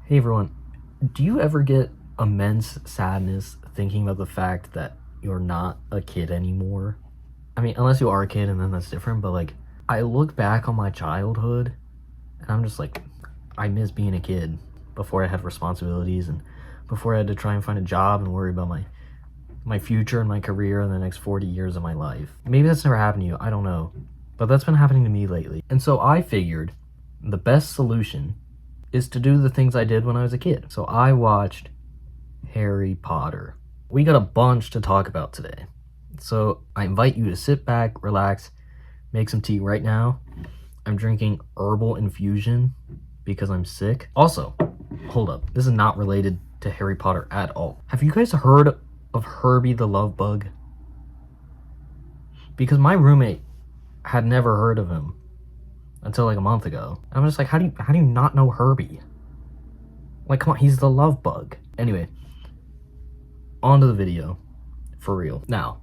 Hey everyone, do you ever get immense sadness thinking about the fact that you're not a kid anymore? I mean, unless you are a kid and then that's different, but like, I look back on my childhood and I'm just like, I miss being a kid before I had responsibilities and before I had to try and find a job and worry about my future and my career in the next 40 years of my life. Maybe that's never happened to you, I don't know. But that's been happening to me lately. And so I figured the best solution is to do the things I did when I was a kid. So I watched Harry Potter. We got a bunch to talk about today. So I invite you to sit back, relax, make some tea right now. I'm drinking herbal infusion because I'm sick. Also, hold up, this is not related to Harry Potter at all. Have you guys heard of Herbie the Love Bug? Because my roommate had never heard of him until like a month ago. I'm just like, how do you not know Herbie? Like, come on, he's the love bug. Anyway, on to the video, for real. Now,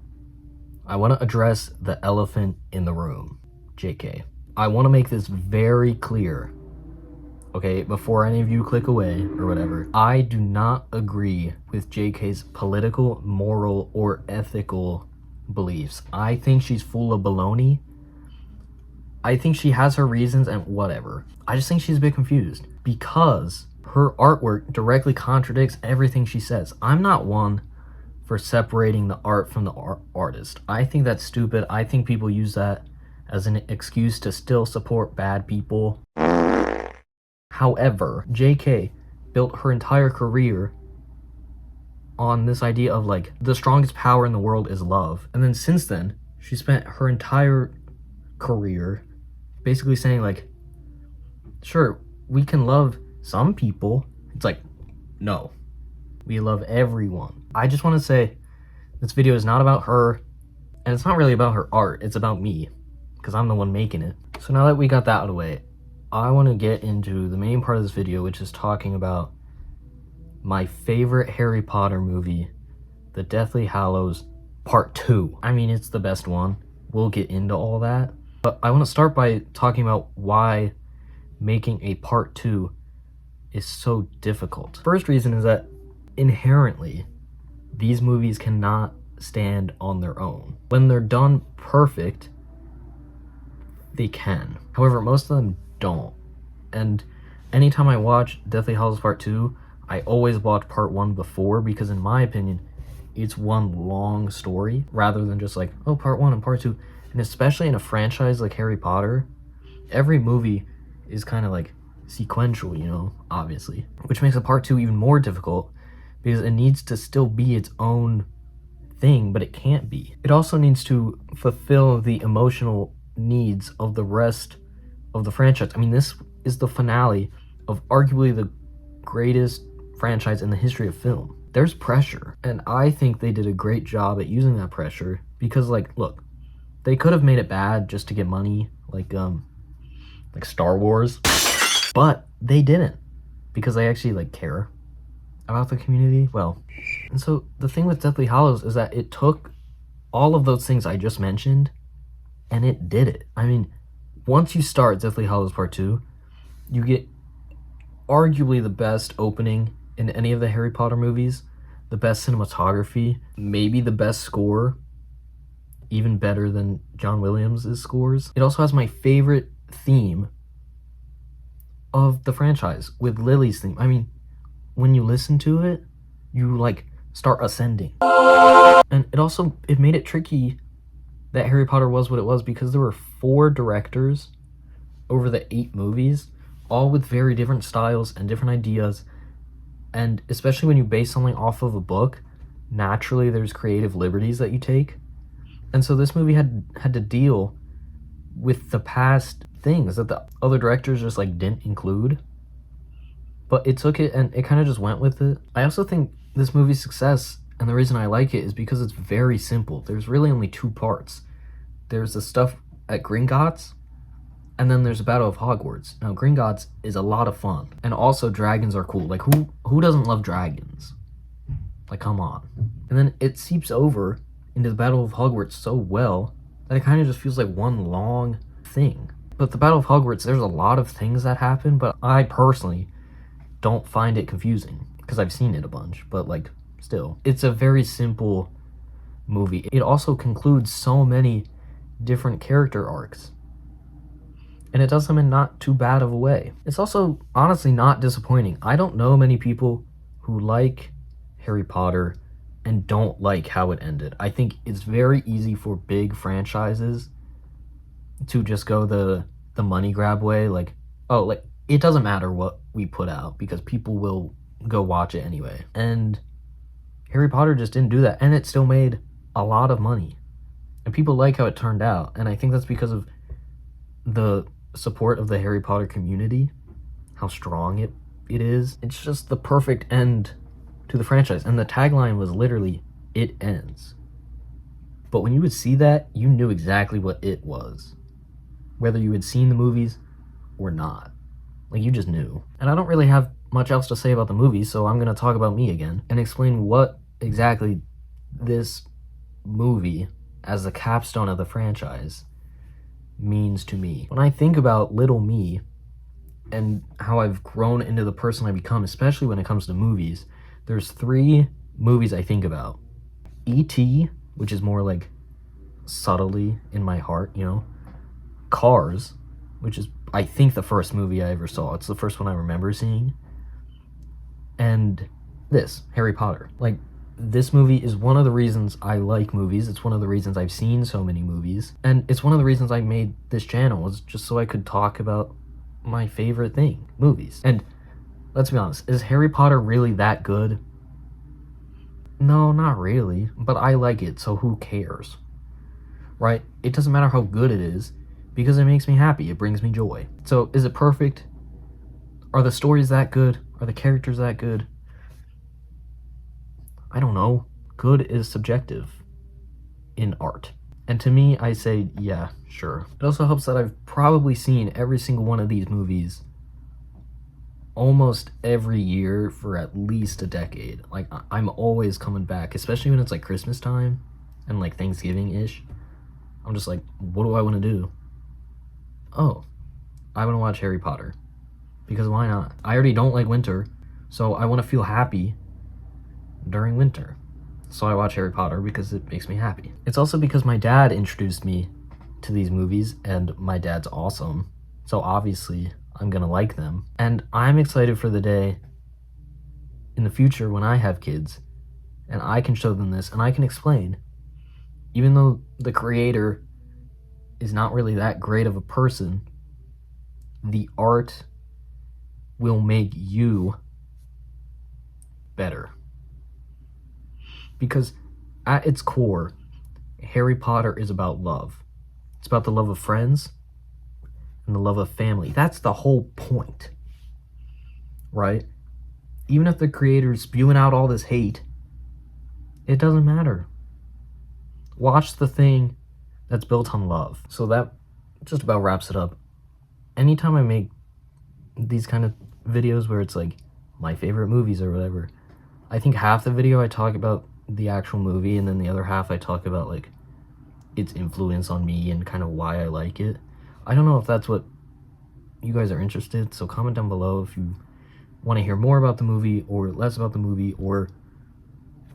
I want to address the elephant in the room, JK. I want to make this very clear, okay, before any of you click away or whatever. I do not agree with JK's political, moral, or ethical beliefs. I think she's full of baloney. I think she has her reasons and whatever. I just think she's a bit confused because her artwork directly contradicts everything she says. I'm not one for separating the art from the artist. I think that's stupid. I think people use that as an excuse to still support bad people. However, JK built her entire career on this idea of like, the strongest power in the world is love. And then since then, she spent her entire career basically saying like, sure, we can love some people. It's like, no, we love everyone. I just want to say this video is not about her, and it's not really about her art. It's about me, because I'm the one making it. So now that we got that out of the way, I want to get into the main part of this video, which is talking about my favorite Harry Potter movie, The Deathly Hallows Part 2. I mean, it's the best one. We'll get into all that. But I want to start by talking about why making a part 2 is so difficult. First reason is that inherently, these movies cannot stand on their own. When they're done perfect, they can. However, most of them don't. And anytime I watch Deathly Hallows Part 2, I always watch Part 1 before, because in my opinion, it's one long story rather than just like, oh, Part 1 and Part 2. And especially in a franchise like Harry Potter, every movie is kind of like sequential, you know, obviously. Which makes a part 2 even more difficult because it needs to still be its own thing, but it can't be. It also needs to fulfill the emotional needs of the rest of the franchise. I mean, this is the finale of arguably the greatest franchise in the history of film. There's pressure, and I think they did a great job at using that pressure because, like, look, they could have made it bad just to get money, like Star Wars, but they didn't because they actually like care about the community. Well, and so the thing with Deathly Hallows is that it took all of those things I just mentioned and it did it. I mean, once you start Deathly Hallows Part 2, you get arguably the best opening in any of the Harry Potter movies, the best cinematography, maybe the best score, even better than John Williams' scores. It also has my favorite theme of the franchise with Lily's theme. I mean, when you listen to it, you like start ascending. And it made it tricky that Harry Potter was what it was because there were 4 directors over the 8 movies, all with very different styles and different ideas. And especially when you base something off of a book, naturally there's creative liberties that you take. And so this movie had to deal with the past things that the other directors just like didn't include. But it took it and it kind of just went with it. I also think this movie's success, and the reason I like it, is because it's very simple. There's really only 2 parts. There's the stuff at Gringotts, and then there's the Battle of Hogwarts. Now, Gringotts is a lot of fun. And also, dragons are cool. Like, who doesn't love dragons? Like, come on. And then it seeps over into the Battle of Hogwarts so well that it kind of just feels like one long thing. But the Battle of Hogwarts, there's a lot of things that happen, but I personally don't find it confusing because I've seen it a bunch, but like still, it's a very simple movie. It also concludes so many different character arcs, and it does them in not too bad of a way. It's also honestly not disappointing. I don't know many people who like Harry Potter and don't like how it ended. I think it's very easy for big franchises to just go the money grab way, like, oh, like it doesn't matter what we put out because people will go watch it anyway. And Harry Potter just didn't do that, and it still made a lot of money. And people like how it turned out, and I think that's because of the support of the Harry Potter community, how strong it is. It's just the perfect end to the franchise, and the tagline was literally, "It ends." But when you would see that, you knew exactly what it was, whether you had seen the movies or not. Like, you just knew. And I don't really have much else to say about the movie, so I'm going to talk about me again and explain what exactly this movie, as the capstone of the franchise, means to me. When I think about little me and how I've grown into the person I become, especially when it comes to movies, there's 3 movies I think about. E.T., which is more like subtly in my heart, you know. Cars, which is, I think, the first movie I ever saw. It's the first one I remember seeing. And this, Harry Potter. Like, this movie is one of the reasons I like movies. It's one of the reasons I've seen so many movies. And it's one of the reasons I made this channel, was just so I could talk about my favorite thing, movies. And let's be honest, is Harry Potter really that good? No, not really. But I like it, so who cares? Right? It doesn't matter how good it is, because it makes me happy. It brings me joy. So, is it perfect? Are the stories that good? Are the characters that good? I don't know. Good is subjective in art. And to me, I say, yeah, sure. It also helps that I've probably seen every single one of these movies almost every year for at least a decade. Like, I'm always coming back, especially when it's like Christmas time and like Thanksgiving-ish. I'm just like, what do I want to do? Oh, I want to watch Harry Potter. Because why not? I already don't like winter, so I want to feel happy during winter. So I watch Harry Potter because it makes me happy. It's also because my dad introduced me to these movies, and my dad's awesome. So obviously, I'm gonna like them. And I'm excited for the day in the future when I have kids, and I can show them this, and I can explain, even though the creator is not really that great of a person, the art will make you better. Because at its core, Harry Potter is about love. It's about the love of friends and the love of family. That's the whole point, right? Even if the creator's spewing out all this hate, it doesn't matter. Watch the thing that's built on love. So that just about wraps it up. Anytime I make these kind of videos where it's like my favorite movies or whatever, I think half the video I talk about the actual movie, and then the other half I talk about like its influence on me and kind of why I like it. I don't know if that's what you guys are interested, so comment down below if you want to hear more about the movie or less about the movie or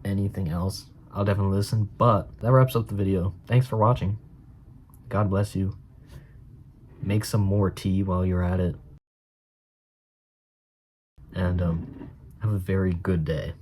anything else. I'll definitely listen. But that wraps up the video. Thanks for watching. God bless you. Make some more tea while you're at it. And have a very good day.